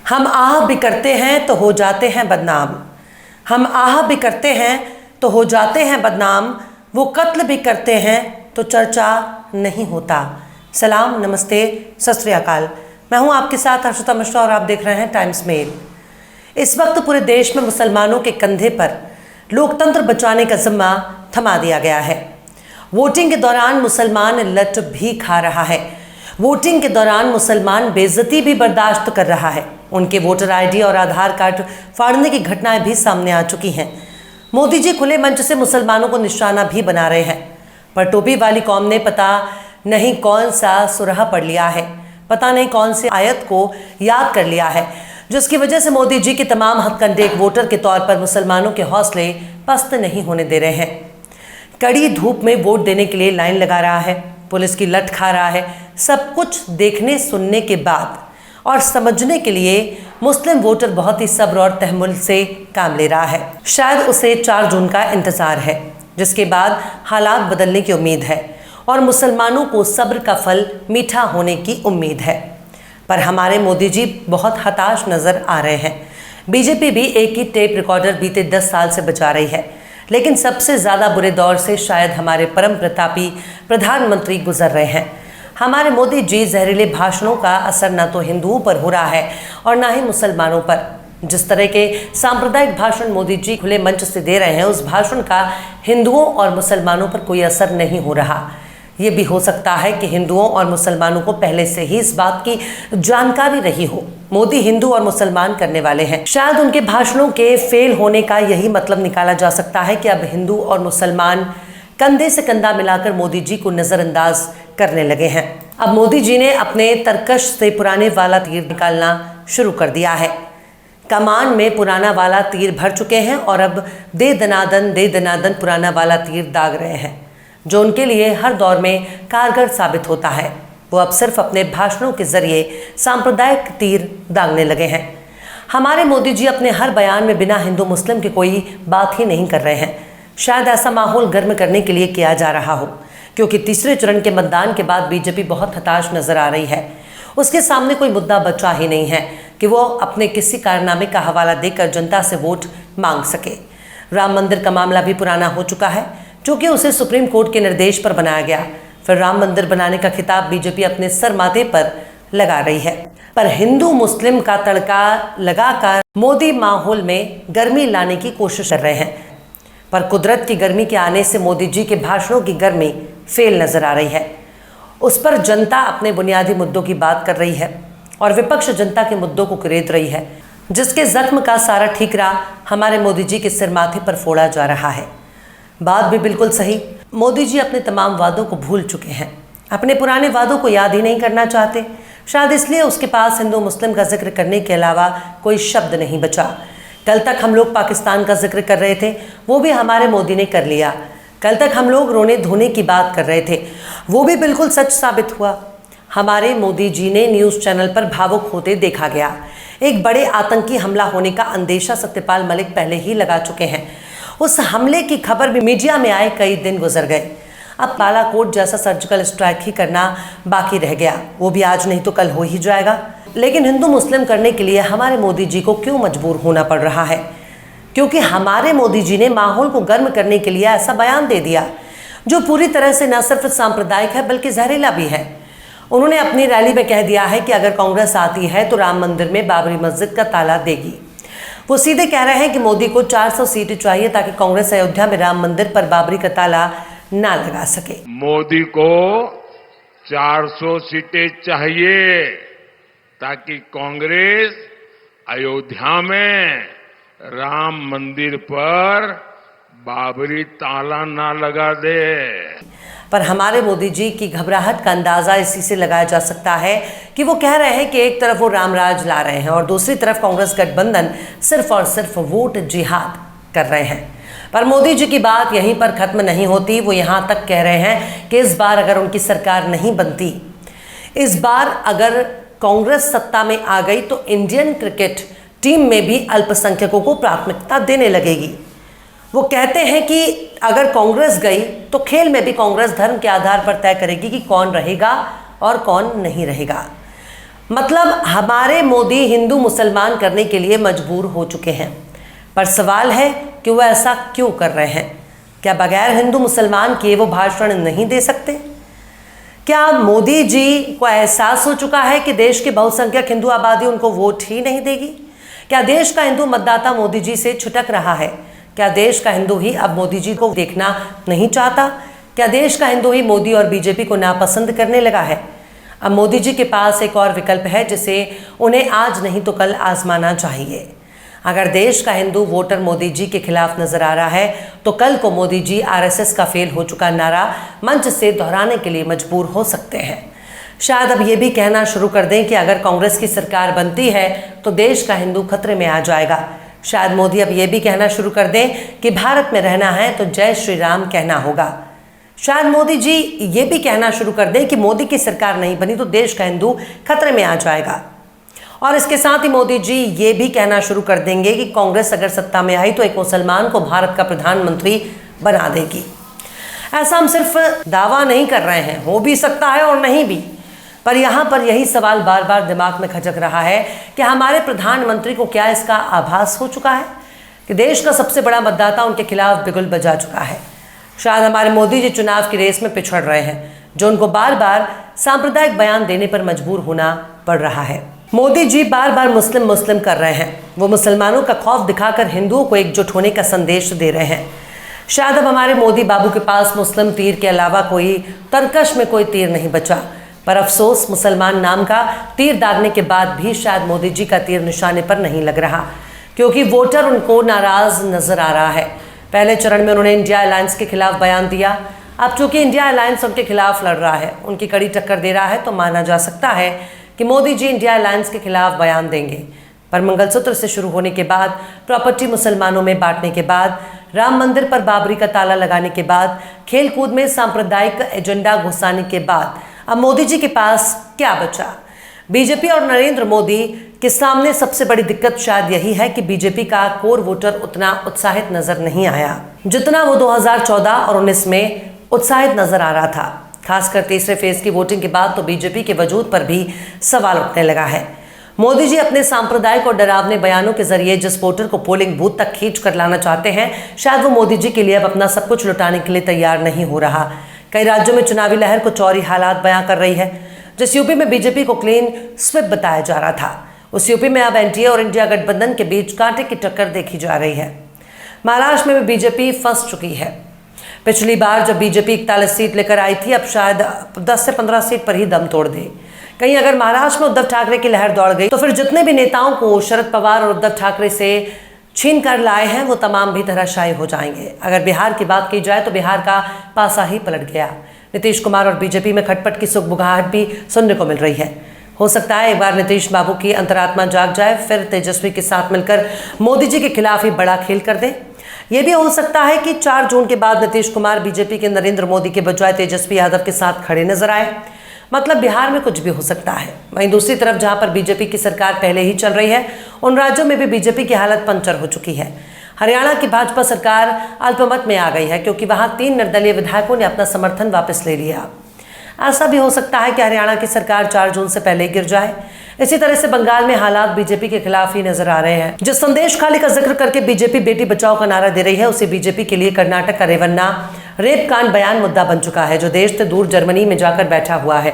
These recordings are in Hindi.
हम आह भी करते हैं तो हो जाते हैं बदनाम। हम आह भी करते हैं तो हो जाते हैं बदनाम। वो कत्ल भी करते हैं तो चर्चा नहीं होता। सलाम, नमस्ते, सत श्री अकाल। मैं हूं आपके साथ हर्षिता मिश्रा और आप देख रहे हैं टाइम्स मेल। इस वक्त पूरे देश में मुसलमानों के कंधे पर लोकतंत्र बचाने का जिम्मा थमा दिया गया है। वोटिंग के दौरान मुसलमान लट भी खा रहा है। वोटिंग के दौरान मुसलमान बेइज्जती भी बर्दाश्त कर रहा है। उनके वोटर आईडी और आधार कार्ड फाड़ने की घटनाएं भी सामने आ चुकी हैं। मोदी जी खुले मंच से मुसलमानों को निशाना भी बना रहे हैं, पर टोपी वाली कौम ने पता नहीं कौन सा सुराह पढ़ लिया है, पता नहीं कौन सी आयत को याद कर लिया है, जिसकी वजह से मोदी जी के तमाम हथकंडे एक वोटर के तौर पर मुसलमानों के हौसले पस्त नहीं होने दे रहे हैं। कड़ी धूप में वोट देने के लिए लाइन लगा रहा है, पुलिस की लठ खा रहा है। सब कुछ देखने सुनने के बाद और समझने के लिए मुस्लिम वोटर बहुत ही सब्र और तहम्मुल से काम ले रहा है। शायद उसे 4 जून का इंतजार है, जिसके बाद हालात बदलने की उम्मीद है और मुसलमानों को सब्र का फल मीठा होने की उम्मीद है। पर हमारे मोदी जी बहुत हताश नजर आ रहे हैं। बीजेपी भी एक ही टेप रिकॉर्डर बीते 10 साल से बचा रही है, लेकिन सबसे ज़्यादा बुरे दौर से शायद हमारे परम प्रतापी प्रधानमंत्री गुजर रहे हैं। हमारे मोदी जी जहरीले भाषणों का असर न तो हिंदुओं पर हो रहा है और ना ही मुसलमानों पर। जिस तरह के सांप्रदायिक भाषण मोदी जी खुले मंच से दे रहे हैं, उस भाषण का हिंदुओं और मुसलमानों पर कोई असर नहीं हो रहा। ये भी हो सकता है कि हिंदुओं और मुसलमानों को पहले से ही इस बात की जानकारी रही हो। मोदी हिंदू और मुसलमान करने वाले हैं। शायद उनके भाषणों के फेल होने का यही मतलब निकाला जा सकता है कि अब हिंदू और मुसलमान कंधे से कंधा मिलाकर मोदी जी को नजरअंदाज करने लगे हैं। अब मोदी जी ने अपने तरकश से पुराने वाला तीर निकालना शुरू कर दिया है। कमान में पुराना वाला तीर भर चुके हैं और अब दे दनादन पुराना वाला तीर दाग रहे हैं, जो उनके लिए हर दौर में कारगर साबित होता है। वो अब सिर्फ अपने भाषणों के जरिए सांप्रदायिक तीर दागने लगे हैं। हमारे मोदी जी अपने हर बयान में बिना हिंदू मुस्लिम की कोई बात ही नहीं कर रहे हैं। शायद ऐसा माहौल गर्म करने के लिए किया जा रहा हो, क्योंकि तीसरे चरण के मतदान के बाद बीजेपी बहुत हताश नजर आ रही है। उसके सामने कोई मुद्दा बचा ही नहीं है कि वो अपने किसी कारनामे का हवाला देकर जनता से वोट मांग सके। राम मंदिर का मामला भी पुराना हो चुका है, चूँकि उसे सुप्रीम कोर्ट के निर्देश पर बनाया गया। फिर राम मंदिर बनाने का खिताब बीजेपी अपने सर माथे पर लगा रही है। पर हिंदू मुस्लिम का तड़का लगाकर मोदी माहौल में गर्मी लाने की कोशिश कर रहे हैं, पर कुदरत की गर्मी के आने से मोदी जी के भाषणों की गर्मी फेल नजर आ रही है। उस पर जनता अपने बुनियादी मुद्दों की बात कर रही है और विपक्ष जनता के मुद्दों को कुरेद रही है, जिसके जख्म का सारा ठीकरा हमारे मोदी जी के सिर माथे पर फोड़ा जा रहा है। बात भी बिल्कुल सही। मोदी जी अपने तमाम वादों को भूल चुके हैं, अपने पुराने वादों को याद ही नहीं करना चाहते। शायद इसलिए उसके पास हिंदू मुस्लिम का जिक्र करने के अलावा कोई शब्द नहीं बचा। कल तक हम लोग पाकिस्तान का जिक्र कर रहे थे, वो भी हमारे मोदी ने कर लिया। कल तक हम लोग रोने धोने की बात कर रहे थे, वो भी बिल्कुल सच साबित हुआ। हमारे मोदी जी ने न्यूज़ चैनल पर भावुक होते देखा गया। एक बड़े आतंकी हमला होने का अंदेशा सत्यपाल मलिक पहले ही लगा चुके हैं। उस हमले की खबर भी मीडिया में आए कई दिन गुजर गए। अब बालाकोट जैसा सर्जिकल स्ट्राइक ही करना बाकी रह गया, वो भी आज नहीं तो कल हो ही जाएगा। लेकिन हिंदू मुस्लिम करने के लिए हमारे मोदी जी को क्यों मजबूर होना पड़ रहा है? क्योंकि हमारे मोदी जी ने माहौल को गर्म करने के लिए ऐसा बयान दे दिया जो पूरी तरह से न सिर्फ सांप्रदायिक है बल्कि जहरीला भी है। उन्होंने अपनी रैली में कह दिया है कि अगर कांग्रेस आती है तो राम मंदिर में बाबरी मस्जिद का ताला देगी। वो सीधे कह रहे हैं कि मोदी को 400 सीटें चाहिए ताकि कांग्रेस अयोध्या में राम मंदिर पर बाबरी का ताला ना लगा सके। मोदी को 400 सीटें चाहिए ताकि कांग्रेस अयोध्या में राम मंदिर पर बाबरी ताला ना लगा दे। पर हमारे मोदी जी की घबराहट का अंदाजा इसी से लगाया जा सकता है कि वो कह रहे हैं कि एक तरफ वो रामराज ला रहे हैं और दूसरी तरफ कांग्रेस गठबंधन सिर्फ और सिर्फ वोट जिहाद कर रहे हैं। पर मोदी जी की बात यहीं पर खत्म नहीं होती। वो यहाँ तक कह रहे हैं कि इस बार अगर उनकी सरकार नहीं बनती, इस बार अगर कांग्रेस सत्ता में आ गई तो इंडियन क्रिकेट टीम में भी अल्पसंख्यकों को प्राथमिकता देने लगेगी। वो कहते हैं कि अगर कांग्रेस गई तो खेल में भी कांग्रेस धर्म के आधार पर तय करेगी कि कौन रहेगा और कौन नहीं रहेगा। मतलब हमारे मोदी हिंदू मुसलमान करने के लिए मजबूर हो चुके हैं। पर सवाल है कि वो ऐसा क्यों कर रहे हैं? क्या बगैर हिंदू मुसलमान किए वो भाषण नहीं दे सकते? क्या मोदी जी को एहसास हो चुका है कि देश की बहुसंख्यक हिंदू आबादी उनको वोट ही नहीं देगी? क्या देश का हिंदू मतदाता मोदी जी से छिटक रहा है? क्या देश का हिंदू ही अब मोदी जी को देखना नहीं चाहता? क्या देश का हिंदू ही मोदी और बीजेपी को नापसंद करने लगा है? अब मोदी जी के पास एक और विकल्प है जिसे उन्हें आज नहीं तो कल आजमाना चाहिए। अगर देश का हिंदू वोटर मोदी जी के खिलाफ नजर आ रहा है तो कल को मोदी जी आरएसएस का फेल हो चुका नारा मंच से दोहराने के लिए मजबूर हो सकते हैं। शायद अब ये भी कहना शुरू कर दें कि अगर कांग्रेस की सरकार बनती है तो देश का हिंदू खतरे में आ जाएगा। शायद मोदी अब ये भी कहना शुरू कर दें कि भारत में रहना है तो जय श्री राम कहना होगा। शायद मोदी जी ये भी कहना शुरू कर दें कि मोदी की सरकार नहीं बनी तो देश का हिंदू खतरे में आ जाएगा। और इसके साथ ही मोदी जी ये भी कहना शुरू कर देंगे कि कांग्रेस अगर सत्ता में आई तो एक मुसलमान को भारत का प्रधानमंत्री बना देगी। ऐसा हम सिर्फ दावा नहीं कर रहे हैं, हो भी सकता है और नहीं भी। पर यहाँ पर यही सवाल बार बार दिमाग में खटक रहा है कि हमारे प्रधानमंत्री को क्या इसका आभास हो चुका है कि देश का सबसे बड़ा मतदाता उनके खिलाफ बिगुल बजा चुका है? शायद हमारे मोदी जी चुनाव की रेस में पिछड़ रहे हैं, जो उनको बार बार सांप्रदायिक बयान देने पर मजबूर होना पड़ रहा है। मोदी जी बार बार मुस्लिम मुस्लिम कर रहे हैं। वो मुसलमानों का खौफ दिखाकर हिंदुओं को एकजुट होने का संदेश दे रहे हैं। शायद अब हमारे मोदी बाबू के पास मुस्लिम तीर के अलावा कोई तरकश में कोई तीर नहीं बचा। पर अफसोस, मुसलमान नाम का तीर दागने के बाद भी शायद मोदी जी का तीर निशाने पर नहीं लग रहा, क्योंकि वोटर उनको नाराज नजर आ रहा है। पहले चरण में उन्होंने इंडिया अलायंस के खिलाफ बयान दिया। अब चूंकि इंडिया अलायंस उनके खिलाफ लड़ रहा है, उनकी कड़ी टक्कर दे रहा है, तो माना जा सकता है कि मोदी जी इंडिया अलायंस के खिलाफ बयान देंगे। पर मंगलसूत्र से शुरू होने के बाद, प्रॉपर्टी मुसलमानों में बांटने के बाद, राम मंदिर पर बाबरी का ताला लगाने के बाद, खेलकूद में सांप्रदायिक एजेंडा घुसाने के बाद अब मोदी जी के पास क्या बचा? बीजेपी और नरेंद्र मोदी के सामने सबसे बड़ी दिक्कत शायद यही है कि बीजेपी का कोर वोटर उतना उत्साहित नजर नहीं आया जितना वो 2014 और 19 में उत्साहित नजर आ रहा था। खासकर तीसरे फेज की वोटिंग के बाद तो बीजेपी के वजूद पर भी सवाल उठने लगा है। मोदी जी अपने सांप्रदायिक और डरावने बयानों के जरिए जिस वोटर को पोलिंग बूथ तक खींच कर लाना चाहते हैं, शायद वो मोदी जी के लिए अब अपना सब कुछ लुटाने के लिए तैयार नहीं हो रहा। कई राज्यों में चुनावी लहर कुछ और ही हालात बयां कर रही है। जिस यूपी में बीजेपी को क्लीन स्विप बताया जा रहा था, उस यूपी में अब एनडीए और इंडिया गठबंधन के बीच कांटे की टक्कर देखी जा रही है। महाराष्ट्र में भी बीजेपी फंस चुकी है। पिछली बार जब बीजेपी 41 सीट लेकर आई थी, अब शायद 10 से 15 सीट पर ही दम तोड़ दे। कहीं अगर महाराष्ट्र में उद्धव ठाकरे की लहर दौड़ गई तो फिर जितने भी नेताओं को शरद पवार और उद्धव ठाकरे से छीन कर लाए हैं वो तमाम भी धराशायी हो जाएंगे। अगर बिहार की बात की जाए तो बिहार का पासा ही पलट गया। नीतीश कुमार और बीजेपी में खटपट की सुगबुगाहट भी सुनने को मिल रही है। हो सकता है एक बार नीतीश बाबू की अंतरात्मा जाग जाए, फिर तेजस्वी के साथ मिलकर मोदी जी के खिलाफ ही बड़ा खेल कर दे। ये भी हो सकता है कि 4 जून के बाद नीतीश कुमार बीजेपी के नरेंद्र मोदी के बजाय तेजस्वी यादव के साथ खड़े नजर आए। मतलब बिहार में कुछ भी हो सकता है। वहीं दूसरी तरफ जहां पर बीजेपी की सरकार पहले ही चल रही है, उन राज्यों में भी बीजेपी की हालत पंचर हो चुकी है। हरियाणा की भाजपा सरकार अल्पमत में आ गई है क्योंकि वहां 3 निर्दलीय विधायकों ने अपना समर्थन वापस ले लिया। ऐसा भी हो सकता है कि हरियाणा की सरकार 4 जून से पहले गिर जाए। इसी तरह से बंगाल में हालात बीजेपी के खिलाफ ही नजर आ रहे हैं। जिस संदेश खाली का जिक्र करके बीजेपी बेटी बचाओ का नारा दे रही है, उसे बीजेपी के लिए कर्नाटक का रेवन्ना रेप कांड बयान मुद्दा बन चुका है, जो देश से दूर जर्मनी में जाकर बैठा हुआ है।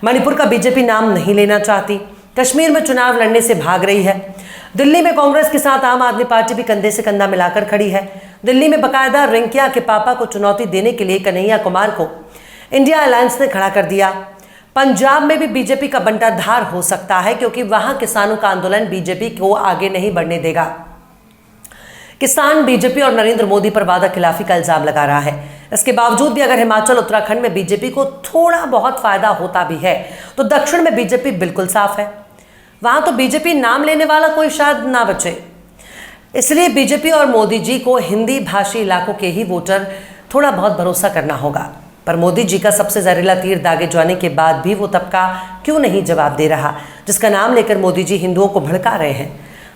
मणिपुर का बीजेपी नाम नहीं लेना चाहती। कश्मीर में चुनाव लड़ने से भाग रही है। दिल्ली में कांग्रेस के साथ आम आदमी पार्टी भी कंधे से कंधा मिलाकर खड़ी है। दिल्ली में बकायदा रिंकिया के पापा को चुनौती देने के लिए कन्हैया कुमार को इंडिया अलायंस ने खड़ा कर दिया। पंजाब में भी बीजेपी का बंटाधार हो सकता है क्योंकि वहां किसानों का आंदोलन बीजेपी को आगे नहीं बढ़ने देगा। किसान बीजेपी और नरेंद्र मोदी पर वादा खिलाफी का इल्जाम लगा रहा है। इसके बावजूद भी अगर हिमाचल उत्तराखंड में बीजेपी को थोड़ा बहुत फायदा होता भी है तो दक्षिण में बीजेपी बिल्कुल साफ है। वहां तो बीजेपी नाम लेने वाला कोई शायद ना बचे। इसलिए बीजेपी और मोदी जी को हिंदी भाषी इलाकों के ही वोटर थोड़ा बहुत भरोसा करना होगा। पर मोदी जी का सबसे जहरीला तीर दागे जाने के बाद भी वो तबका क्यों नहीं जवाब दे रहा जिसका नाम लेकर मोदी जी हिंदुओं को भड़का रहे हैं।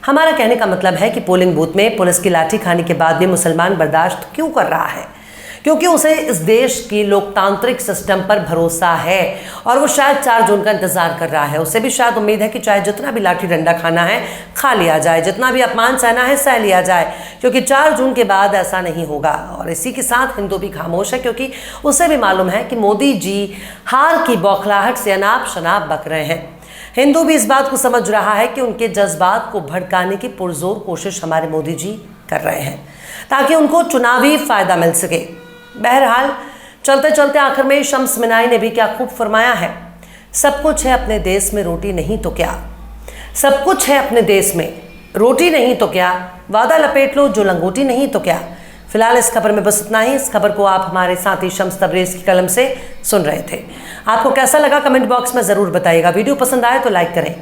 हमारा कहने का मतलब है कि पोलिंग बूथ में पुलिस की लाठी खाने के बाद भी मुसलमान बर्दाश्त क्यों कर रहा है? क्योंकि उसे इस देश की लोकतांत्रिक सिस्टम पर भरोसा है और वो शायद 4 जून का इंतजार कर रहा है। उसे भी शायद उम्मीद है कि चाहे जितना भी लाठी डंडा खाना है खा लिया जाए, जितना भी अपमान सहना है सह लिया जाए, क्योंकि 4 जून के बाद ऐसा नहीं होगा। और इसी के साथ हिंदू भी खामोश है, क्योंकि उसे भी मालूम है कि मोदी जी हार की बौखलाहट से अनाप शनाप बक रहे हैं। हिंदू भी इस बात को समझ रहा है कि उनके जज्बात को भड़काने की पुरजोर कोशिश हमारे मोदी जी कर रहे हैं ताकि उनको चुनावी फायदा मिल सके। बहरहाल चलते चलते आखिर में शम्स मिनाई ने भी क्या खूब फरमाया है, सब कुछ है अपने देश में रोटी नहीं तो क्या, सब कुछ है अपने देश में रोटी नहीं तो क्या, वादा लपेट लो जो लंगोटी नहीं तो क्या। फिलहाल इस खबर में बस इतना ही। इस खबर को आप हमारे साथी शम्स तबरेज़ की कलम से सुन रहे थे। आपको कैसा लगा कमेंट बॉक्स में ज़रूर बताइएगा। वीडियो पसंद आए तो लाइक करें।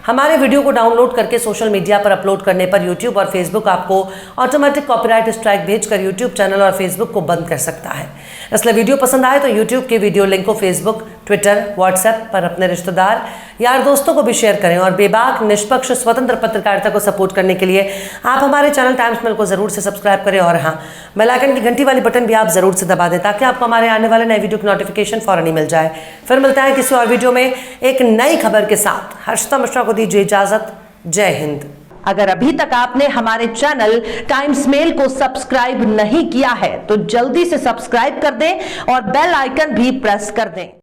हमारे वीडियो को डाउनलोड करके सोशल मीडिया पर अपलोड करने पर यूट्यूब और फेसबुक आपको ऑटोमेटिक कॉपीराइट स्ट्राइक भेजकर यूट्यूब चैनल और फेसबुक को बंद कर सकता है। इसलिए वीडियो पसंद आए तो यूट्यूब के वीडियो लिंक को फेसबुक, ट्विटर, व्हाट्सएप पर अपने रिश्तेदार, यार दोस्तों को भी शेयर करें। और बेबाक, निष्पक्ष, स्वतंत्र पत्रकारिता को सपोर्ट करने के लिए आप हमारे चैनल टाइम्स मेल को जरूर से सब्सक्राइब करें। और हाँ, बेल आइकन की घंटी वाली बटन भी आप जरूर से दबा दें ताकि आपको हमारे आने वाले नए वीडियो की नोटिफिकेशन फौरन ही मिल जाए। फिर मिलता है किसी और वीडियो में एक नई खबर के साथ। हर्षिता मिश्रा को दीजिए इजाजत। जय हिंद। अगर अभी तक आपने हमारे चैनल टाइम्स मेल को सब्सक्राइब नहीं किया है तो जल्दी से सब्सक्राइब कर दें और बेल आइकन भी प्रेस कर दें।